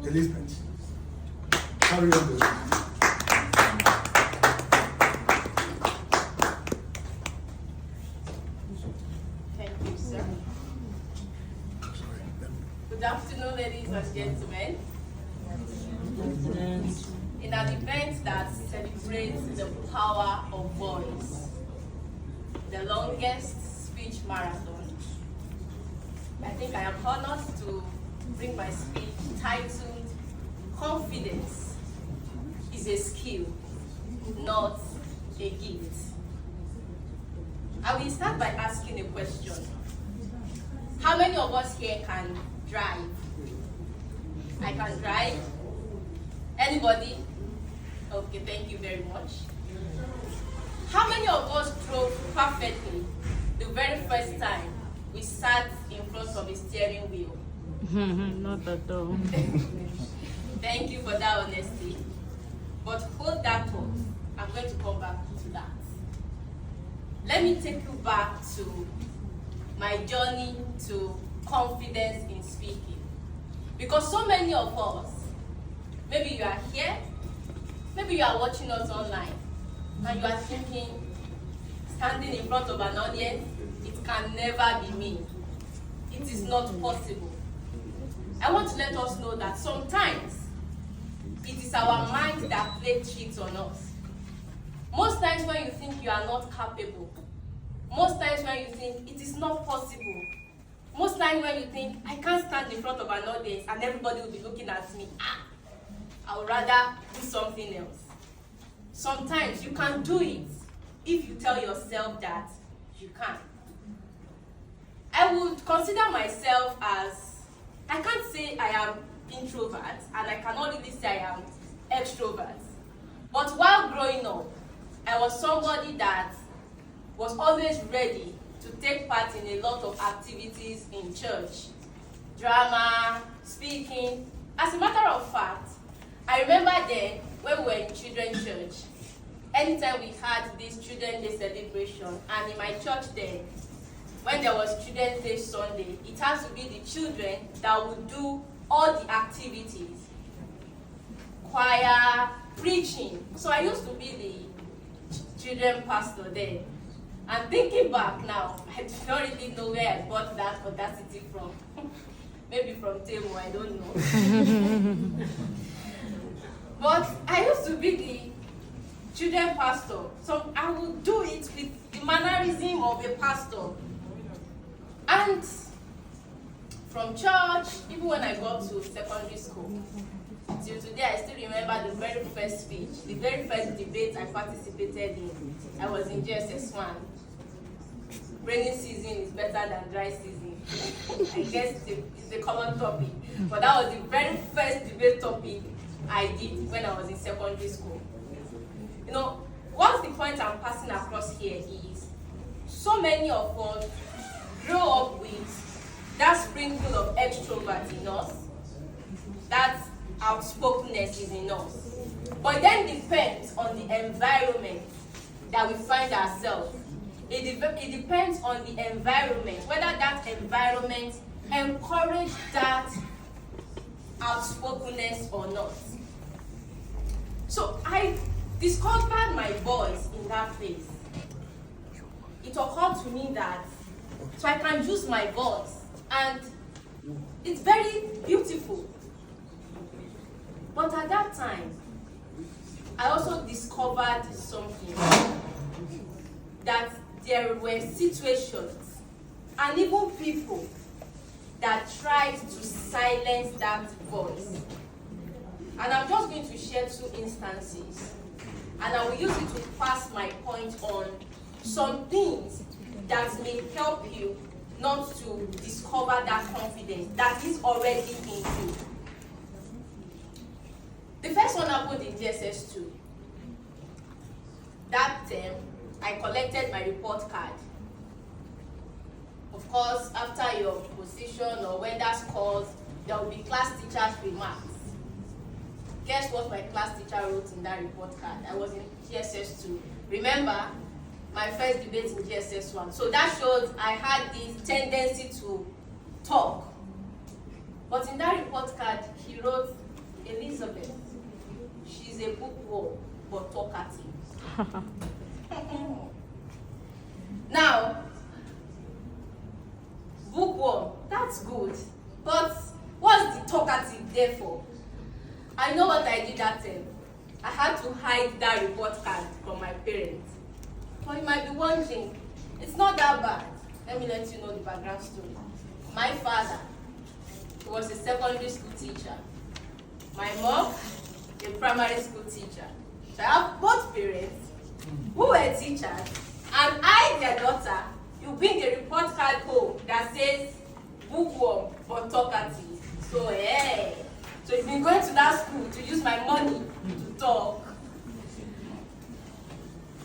Elizabeth. Carry on the Thank you, sir. Good afternoon, ladies and gentlemen. In an event that celebrates the power of voice, the longest speech marathon, I think I am honored to bring my speech titled "Confidence is a Skill, Not a Gift." I will start by asking a question. How many of us here can drive? I can drive. Anybody? Okay, thank you very much. How many of us drove perfectly the very first time we sat in front of a steering wheel? Not at all. Thank you for that honesty. But hold that thought. I'm going to come back to that. Let me take you back to my journey to confidence in speaking. Because so many of us, maybe you are here, maybe you are watching us online, and you are thinking, standing in front of an audience, it can never be me. It is not possible. I want to let us know that sometimes it is our mind that plays tricks on us. Most times when you think you are not capable, most times when you think it is not possible, most times when you think I can't stand in front of an audience and everybody will be looking at me, I would rather do something else. Sometimes you can do it if you tell yourself that you can. I would consider myself as, I can't say I am introvert and I cannot really say I am extrovert. But while growing up, I was somebody that was always ready to take part in a lot of activities in church. Drama, speaking. As a matter of fact, I remember then when we were in children's church, anytime we had this Children's Day celebration, and in my church then, when there was Children's Day Sunday, it has to be the children that would do all the activities. Choir, preaching. So I used to be the children pastor then. And thinking back now, I do not really know where I got that audacity from. Maybe from Temu, I don't know. But I used to be the children pastor. So I would do it with the mannerism of a pastor. And from church, even when I got to secondary school, till today I still remember the very first speech, the very first debate I participated in. I was in JSS 1. Rainy season is better than dry season. I guess it's a common topic. But that was the very first debate topic I did when I was in secondary school. You know, what's the point I'm passing across here is, so many of us grow up with that sprinkle of extrovert in us, that outspokenness is in us. But it then depends on the environment that we find ourselves. It depends on the environment, whether that environment encourages that outspokenness or not. So I discovered my voice in that place. It occurred to me that so I can use my voice, and it's very beautiful. But at that time, I also discovered something, that there were situations and even people that tried to silence that voice. And I'm just going to share two instances, and I will use it to pass my point on some things that may help you not to discover that confidence that is already in you. The first one happened in GSS 2. That term, I collected my report card. Of course, after your position or when that's called, there will be class teacher's remarks. Guess what my class teacher wrote in that report card? I was in GSS 2. Remember, my first debate in GSS 1. So that shows I had this tendency to talk. But in that report card, he wrote, Elizabeth. She's a bookworm, but talkative. Now, bookworm, that's good. But what's the talkative there for? I know what I did that time. I had to hide that report card from my parents. But you might be wondering, it's not that bad. Let me let you know the background story. My father was a secondary school teacher. My mom, a primary school teacher. So I have both parents who were teachers, and I, their daughter, you bring a report card home that says bookworm but talkative. So hey, so you've been going to that school to use my money to talk.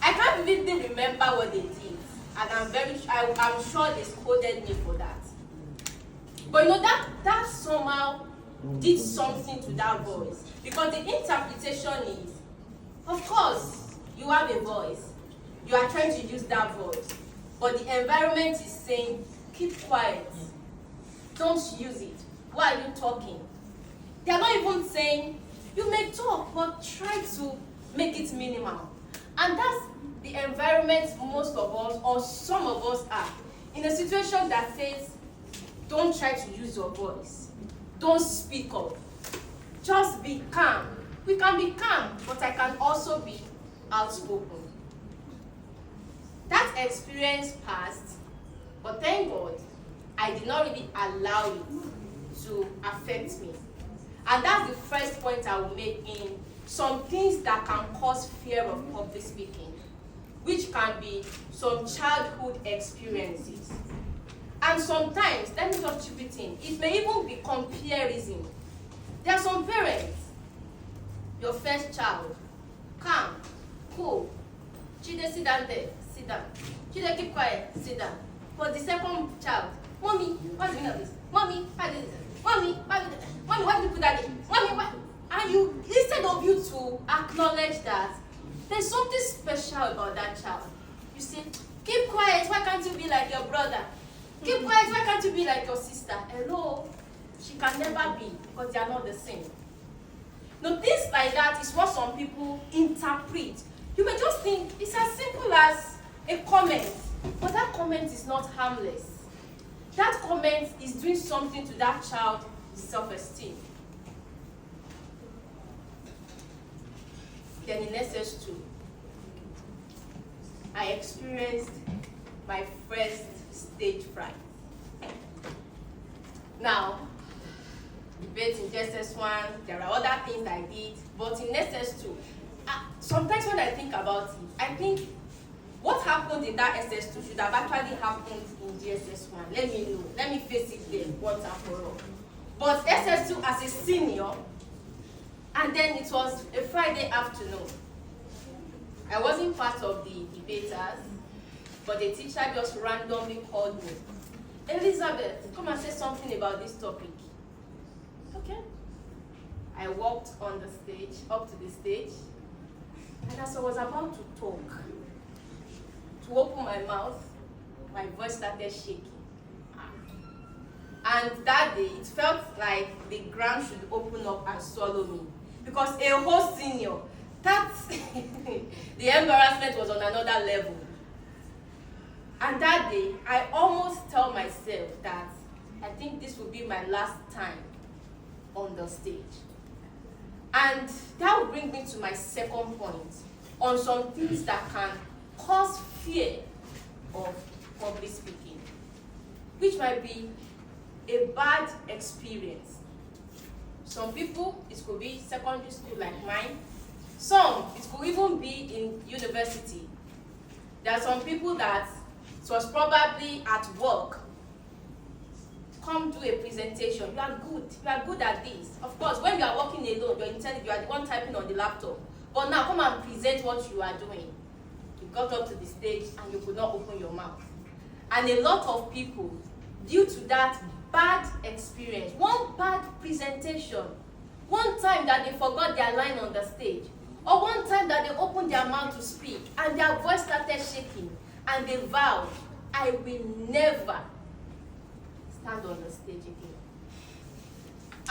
I can't vividly remember what they did, and I'm sure they scolded me for that. But you know that somehow did something to that voice, because the interpretation is, of course, you have a voice, you are trying to use that voice, but the environment is saying, keep quiet, don't use it. Why are you talking? They are not even saying, you may talk, but try to make it minimal. And that's the environment most of us, or some of us, are in a situation that says, don't try to use your voice. Don't speak up. Just be calm. We can be calm, but I can also be outspoken. That experience passed, but thank God, I did not really allow it to affect me. And that's the first point I will make in some things that can cause fear of public speaking, which can be some childhood experiences. And sometimes, let me just chip it in, it may even be comparison. There are some parents, your first child, calm, cool, Chide, sit down there, sit down. Chide, keep quiet, sit down. But the second child, Mommy, what's the meaning of this? Mommy, why did this? Mommy, why did this? Mommy, why did you put that in? Mommy, why? And you, instead of you to acknowledge that there's something special about that child, you say, keep quiet, why can't you be like your brother? Keep quiet, why can't you be like your sister? Hello? She can never be, because they are not the same. Now, things like that is what some people interpret. You may just think it's as simple as a comment, but that comment is not harmless. That comment is doing something to that child's self-esteem. Then in SS2, I experienced my first stage fright. Now, debate in SS1, there are other things I did, but in SS2, sometimes when I think about it, I think what happened in that SS2 should have actually happened in GSS1. Let me know. Let me face it there once and for all. But SS2 as a senior, and then it was a Friday afternoon. I wasn't part of the debaters, but the teacher just randomly called me. Elizabeth, come and say something about this topic. Okay. I walked on the stage, up to the stage, and as I was about to talk, to open my mouth, my voice started shaking. And that day, it felt like the ground should open up and swallow me. Because a whole senior, the embarrassment was on another level. And that day, I almost tell myself that I think this will be my last time on the stage. And that will bring me to my second point on some things that can cause fear of public speaking, which might be a bad experience. Some people, it could be secondary school like mine. Some, it could even be in university. There are some people that it was probably at work. Come do a presentation. You are good at this. Of course, when you are working alone, you are intelligent, you are the one typing on the laptop. But now come and present what you are doing. You got up to the stage and you could not open your mouth. And a lot of people, due to that bad experience, one bad presentation, one time that they forgot their line on the stage, or one time that they opened their mouth to speak and their voice started shaking, and they vowed, I will never stand on the stage again.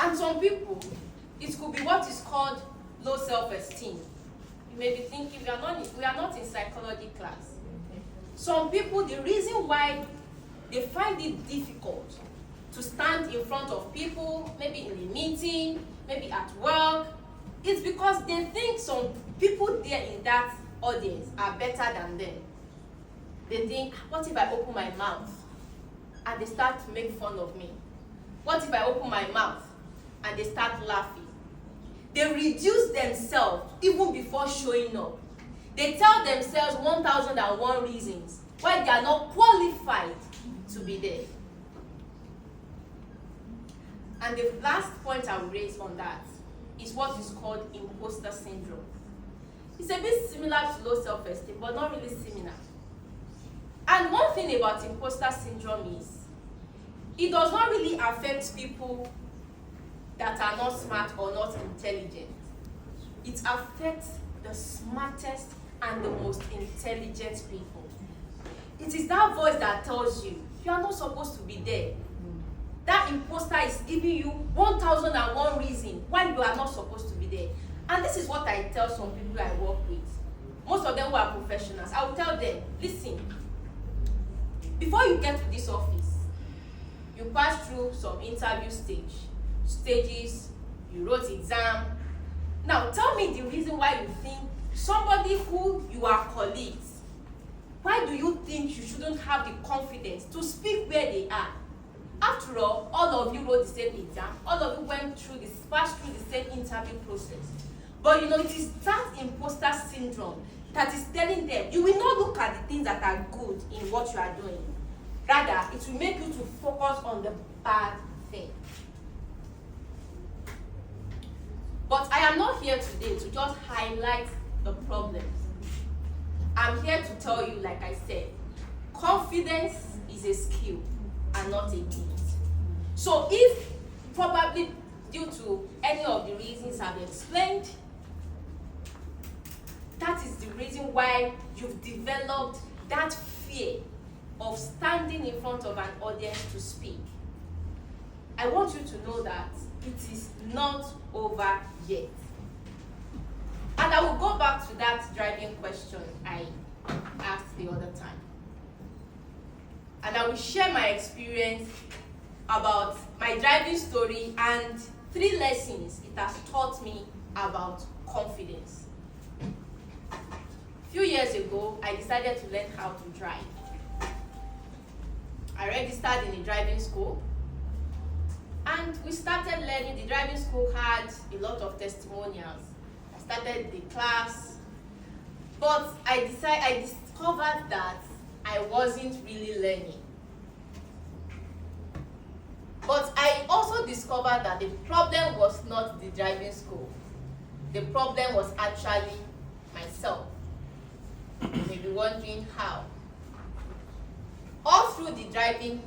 And some people, It could be what is called low self-esteem. You may be thinking, we are not in psychology class. Some people, the reason why they find it difficult to stand in front of people, maybe in a meeting, maybe at work, is because they think some people there in that audience are better than them. They think, what if I open my mouth and they start to make fun of me? What if I open my mouth and they start laughing? They reduce themselves even before showing up. They tell themselves 1,001 reasons why they are not qualified to be there. And the last point I will raise on that is what is called imposter syndrome. It's a bit similar to low self-esteem, but not really similar. And one thing about imposter syndrome is it does not really affect people that are not smart or not intelligent. It affects the smartest and the most intelligent people. It is that voice that tells you, you are not supposed to be there. That imposter is giving you 1,001 reasons why you are not supposed to be there. And this is what I tell some people I work with. Most of them who are professionals. I will tell them, listen, before you get to this office, you pass through some interview stages, you wrote exam. Now tell me the reason why you think somebody who you are colleagues, why do you think you shouldn't have the confidence to speak where they are? After all of you wrote the same exam, all of you passed through the same interview process. But you know, it is that imposter syndrome that is telling them, you will not look at the things that are good in what you are doing. Rather, it will make you to focus on the bad thing. But I am not here today to just highlight the problems. I'm here to tell you, like I said, confidence is a skill and not a gift. So if probably due to any of the reasons I've explained, that is the reason why you've developed that fear of standing in front of an audience to speak. I want you to know that it is not over yet. And I will go back to that driving question I asked the other time. And I will share my experience about my driving story and 3 lessons it has taught me about confidence. A few years ago, I decided to learn how to drive. I registered in a driving school, and we started learning. The driving school had a lot of testimonials. I started the class, but I discovered that I wasn't really learning. But I also discovered that the problem was not the driving school. The problem was actually myself. You may be wondering how. All through the driving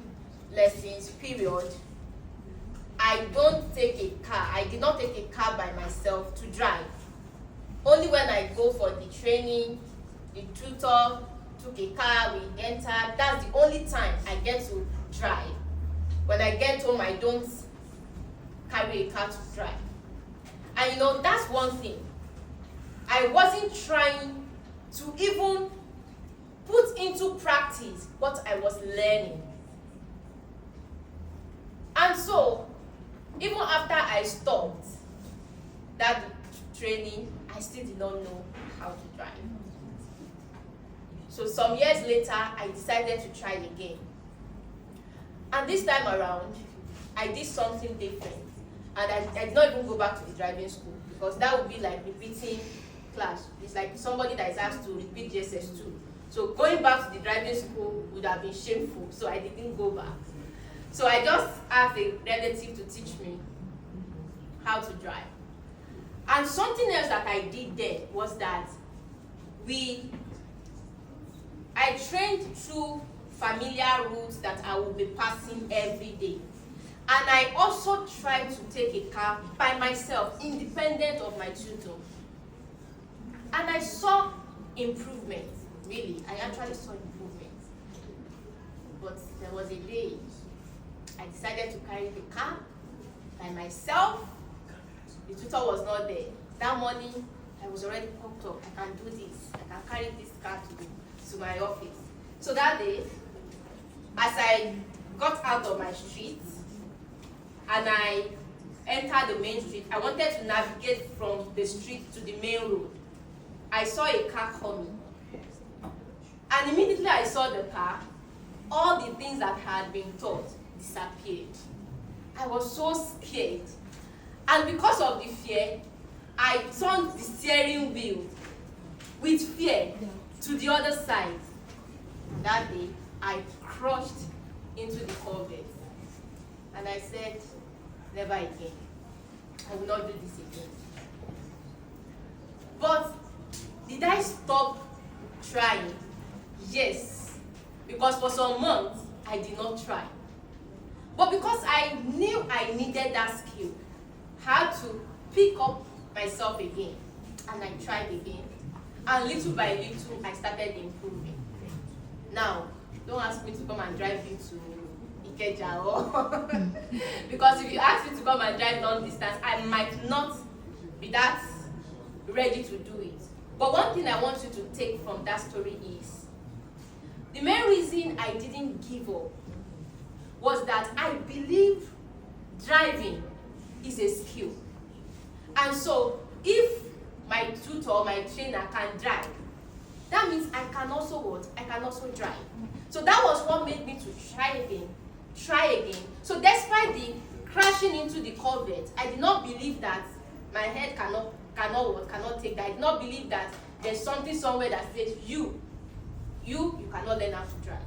lessons period, I don't take a car. I did not take a car by myself to drive. Only when I go for the training, the tutor took a car, we entered. That's the only time I get to drive. When I get home, I don't carry a car to drive. And you know, that's one thing. I wasn't trying to even put into practice what I was learning. And so, even after I stopped that training, I still did not know how to drive. So some years later, I decided to try again. And this time around, I did something different. And I did not even go back to the driving school, because that would be like repeating class. It's like somebody that is asked to repeat JSS2. So going back to the driving school would have been shameful, so I didn't go back. So I just asked a relative to teach me how to drive. And something else that I did there was that I trained through familiar routes that I will be passing every day. And I also tried to take a car by myself, independent of my tutor. And I saw improvement, really. I actually saw improvement. But there was a day I decided to carry the car by myself. The tutor was not there. That morning, I was already pumped up. I can do this. I can carry this car to my office. So that day, as I got out of my street and I entered the main street, I wanted to navigate from the street to the main road. I saw a car coming. And immediately I saw the car, all the things that had been taught disappeared. I was so scared. And because of the fear, I turned the steering wheel with fear to the other side. That day, I crashed into the Corvette. And I said, never again. I will not do this again. But did I stop trying? Yes. Because for some months, I did not try. But because I knew I needed that skill, I had to pick up myself again. And I tried again. And little by little, I started improving. Now, don't ask me to come and drive you to Ikeja or because if you ask me to come and drive long distance, I might not be that ready to do it. But one thing I want you to take from that story is the main reason I didn't give up was that I believe driving is a skill. And so if my tutor, my trainer can drive, that means I can also what? I can also drive. So that was what made me to try again. So despite the crashing into the Corvette, I did not believe that my head cannot take that. I did not believe that there's something somewhere that says you cannot learn how to drive.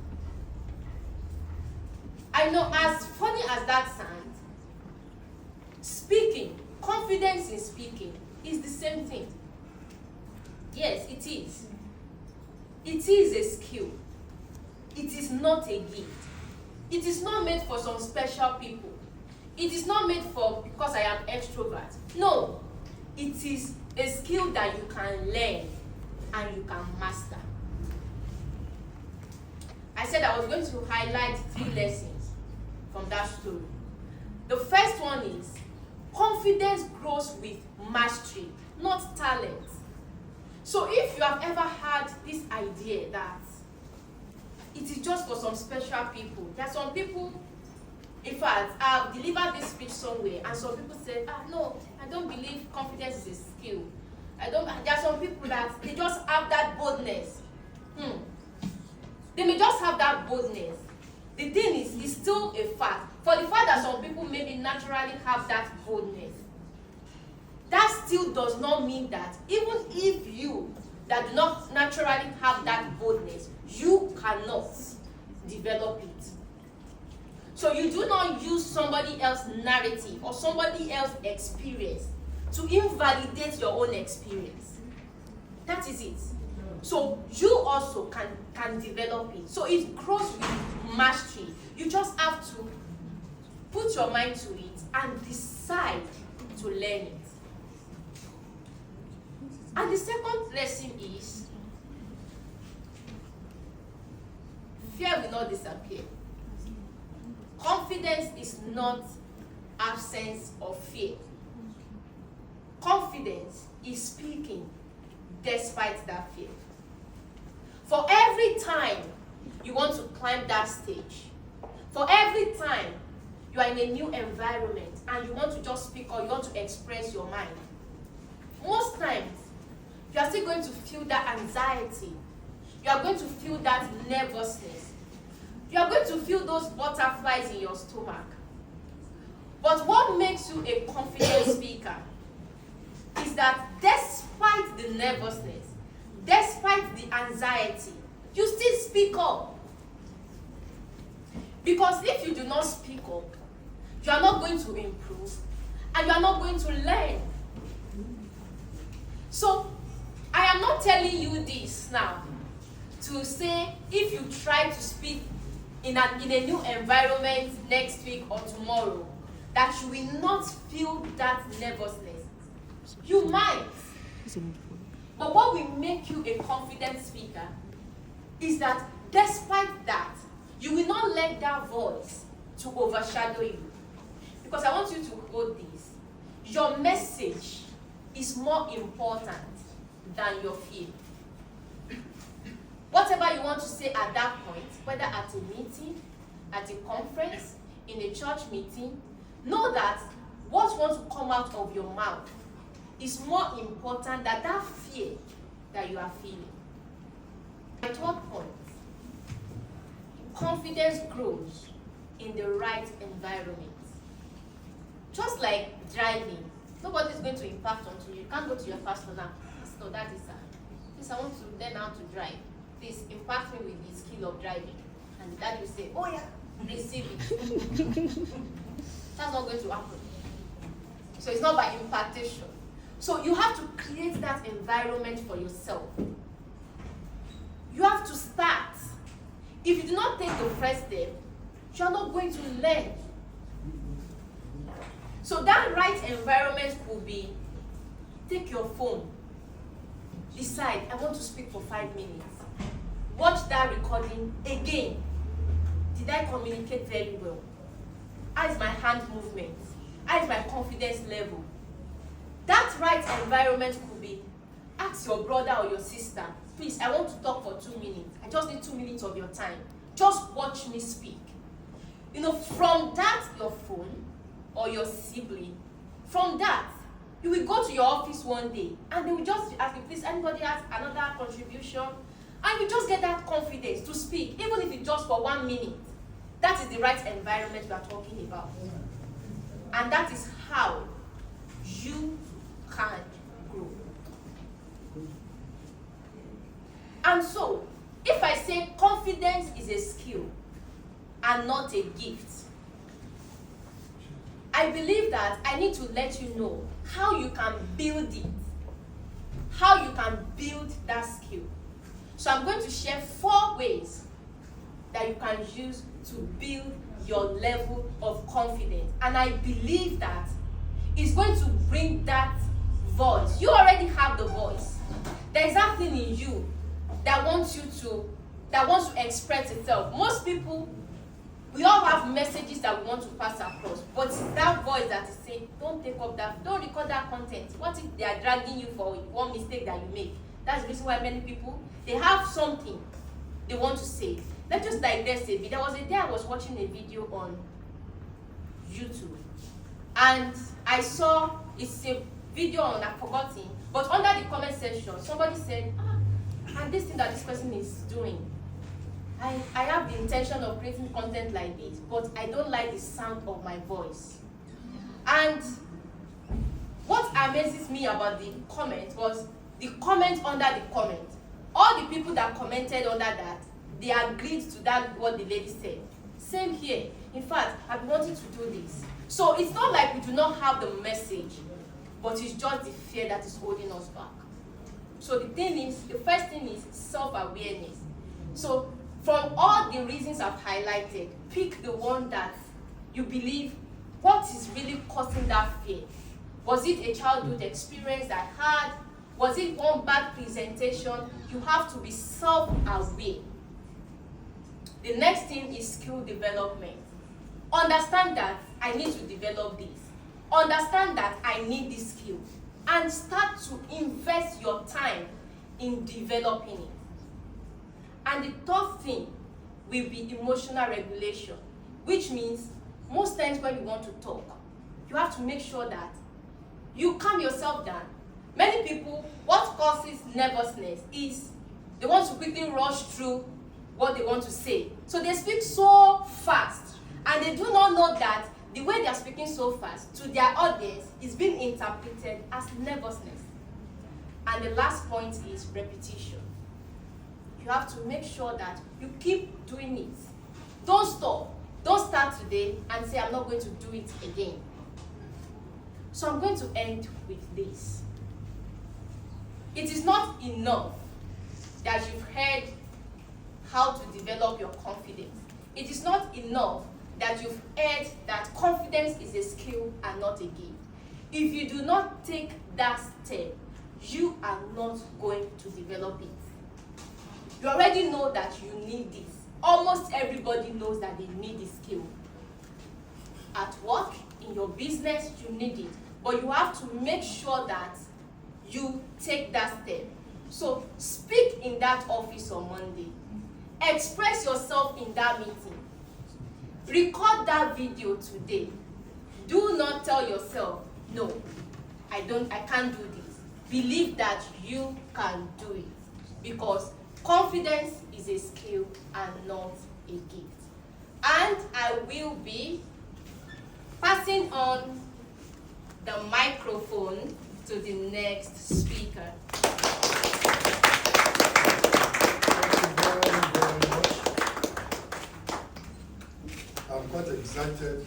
I know, as funny as that sounds, speaking, confidence in speaking is the same thing. Yes, it is. It is a skill. It is not a gift. It is not made for some special people. It is not made for because I am extrovert. No, it is a skill that you can learn and you can master. I said I was going to highlight 3 lessons from that story. The first one is confidence grows with mastery, not talent. So if you have ever had this idea that it is just for some special people, there are some people, in fact, I've delivered this speech somewhere and some people say, no, I don't believe confidence is a skill. There are some people that they just have that boldness. They may just have that boldness. The thing is, it's still a fact. For the fact that some people maybe naturally have that boldness, that still does not mean that even if you that do not naturally have that boldness, you cannot develop it. So you do not use somebody else's narrative or somebody else's experience to invalidate your own experience. That is it. So you also can develop it. So it grows with mastery. You just have to put your mind to it and decide to learn it. And the second lesson is fear will not disappear. Confidence is not absence of fear. Confidence is speaking despite that fear. For every time you want to climb that stage, for every time you are in a new environment and you want to just speak or you want to express your mind, most times you are still going to feel that anxiety. You are going to feel that nervousness. You are going to feel those butterflies in your stomach. But what makes you a confident speaker is that despite the nervousness, despite the anxiety, you still speak up. Because if you do not speak up, you are not going to improve and you are not going to learn. So, I am not telling you this now to say if you try to speak in a new environment next week or tomorrow, that you will not feel that nervousness. You might. But what will make you a confident speaker is that despite that, you will not let that voice to overshadow you. Because I want you to hold this. your message is more important than your fear. Whatever you want to say at that point, whether at a meeting, at a conference, in a church meeting, know that what wants to come out of your mouth is more important than that fear that you are feeling. My third point, confidence grows in the right environment. Just like driving, nobody is going to impact onto you. You can't go to your pastor now. Pastor, that is please, I want to learn how to drive. Please impact me with the skill of driving. And that will say, oh yeah, receive it. That's not going to happen. So it's not by impartation. So you have to create that environment for yourself. You have to start. If you do not take the first step, you are not going to learn. So that right environment could be, take your phone, decide, I want to speak for 5 minutes. Watch that recording again. Did I communicate very well? How is my hand movement? How is my confidence level? That right environment could be, ask your brother or your sister, please, I want to talk for 2 minutes. I just need 2 minutes of your time. Just watch me speak. You know, from that, your phone or your sibling, from that, you will go to your office one day and they will just ask you, please, anybody has another contribution? And you just get that confidence to speak, even if it's just for 1 minute. That is the right environment we are talking about. And that is how you can grow. And so, if I say confidence is a skill and not a gift, I believe that I need to let you know how you can build it, how you can build that skill. So I'm going to share 4 ways that you can use to build your level of confidence. And I believe that it's going to bring that voice. You already have the voice. There is that thing in you that wants to express itself. Most people, we all have messages that we want to pass across, but it's that voice that is saying, don't take up that, don't record that content. What if they are dragging you for one mistake that you make? That's the reason why many people, they have something they want to say. Let's just digress a bit. There was a day I was watching a video on YouTube, and I saw, it's a video on, I've forgotten, but under the comment section, somebody said, and this thing that this person is doing, I have the intention of creating content like this, but I don't like the sound of my voice. And what amazes me about the comment was the comment under the comment. All the people that commented under that, they agreed to that, what the lady said. Same here. In fact, I've been wanting to do this. So it's not like we do not have the message, but it's just the fear that is holding us back. So the first thing is self-awareness. So from all the reasons I've highlighted, pick the one that you believe, what is really causing that fear? Was it a childhood experience that had? Was it one bad presentation? You have to be self-aware. The next thing is skill development. Understand that I need to develop this. Understand that I need this skill. And start to invest your time in developing it. And the third thing will be emotional regulation, which means most times when you want to talk, you have to make sure that you calm yourself down. Many people, what causes nervousness is they want to quickly rush through what they want to say. So they speak so fast, and they do not know that the way they are speaking so fast to their audience is being interpreted as nervousness. And the last point is repetition. You have to make sure that you keep doing it. Don't stop. Don't start today and say, I'm not going to do it again. So I'm going to end with this. It is not enough that you've heard how to develop your confidence. It is not enough that you've heard that confidence is a skill and not a gift. If you do not take that step, you are not going to develop it. You already know that you need this. Almost everybody knows that they need this skill. At work, in your business, you need it. but you have to make sure that you take that step. So speak in that office on Monday. Express yourself in that meeting. Record that video today. Do not tell yourself, no, I can't do this. Believe that you can do it, because confidence is a skill and not a gift. And I will be passing on the microphone to the next speaker. Thank you very, very much. I'm quite excited.